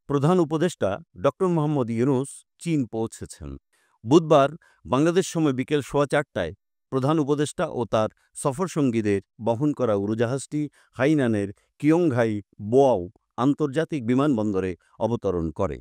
প্রধান উপদেষ্টা ডক্টর মোহাম্মদ ইউনূস চীন পৌঁছেছেন। বুধবার বাংলাদেশ সময় বিকেল 4:15টায় প্রধান উপদেষ্টা ও তার সফরসঙ্গীদের বহন করা উড়োজাহাজটি হাইনানের কিয়ংঘাই বোয়াও আন্তর্জাতিক বিমানবন্দরে অবতরণ করে।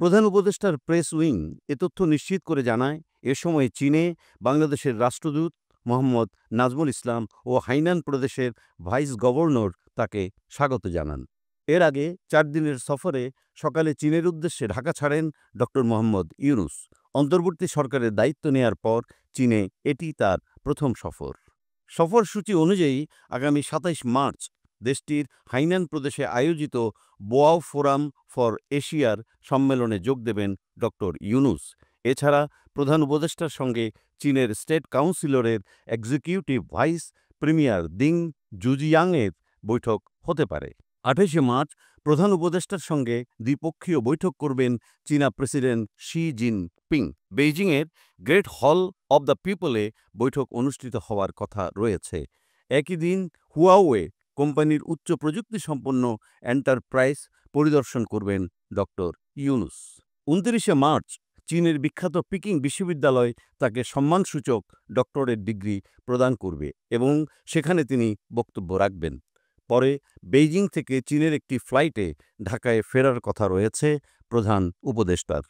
প্রধান উপদেষ্টার প্রেস উইং এ তথ্য নিশ্চিত করে জানায়, এ সময় চীনে বাংলাদেশের রাষ্ট্রদূত মোহাম্মদ নাজমুল ইসলাম ও হাইনান প্রদেশের ভাইস গভর্নর তাকে স্বাগত জানান। এর আগে 4 দিনের সফরে সকালে চীনের উদ্দেশ্যে ঢাকা ছাড়েন ডক্টর মোহাম্মদ ইউনূস। অন্তর্বর্তী সরকারের দায়িত্ব নেয়ার পর চীনে এটি তার প্রথম সফর। সফরসূচি অনুযায়ী আগামী 27 মার্চ দেশটির হাইনান প্রদেশে আয়োজিত বোয়াও ফোরাম ফর এশিয়ার সম্মেলনে যোগ দেবেন ডক্টর ইউনূস। এছাড়া প্রধান উপদেষ্টার সঙ্গে চীনের স্টেট কাউন্সিলরের এক্সিকিউটিভ ভাইস প্রিমিয়ার দিং জুজিয়াংয়ের বৈঠক হতে পারে। 28শে মার্চ প্রধান উপদেষ্টার সঙ্গে দ্বিপক্ষীয় বৈঠক করবেন চীনা প্রেসিডেন্ট শি জিনপিং। বেইজিংয়ের গ্রেট হল অব দ্য পিপলে বৈঠক অনুষ্ঠিত হওয়ার কথা রয়েছে। একই দিন হুয়াওয়ে কোম্পানির উচ্চ প্রযুক্তিসম্পন্ন এন্টারপ্রাইজ পরিদর্শন করবেন ডক্টর ইউনূস। 29শে মার্চ চীনের বিখ্যাত পিকিং বিশ্ববিদ্যালয় তাকে সম্মানসূচক ডক্টরেট ডিগ্রি প্রদান করবে এবং সেখানে তিনি বক্তব্য রাখবেন। পরে বেইজিং থেকে চীনের একটি ফ্লাইটে ঢাকায় ফেরার কথা রয়েছে প্রধান উপদেষ্টার।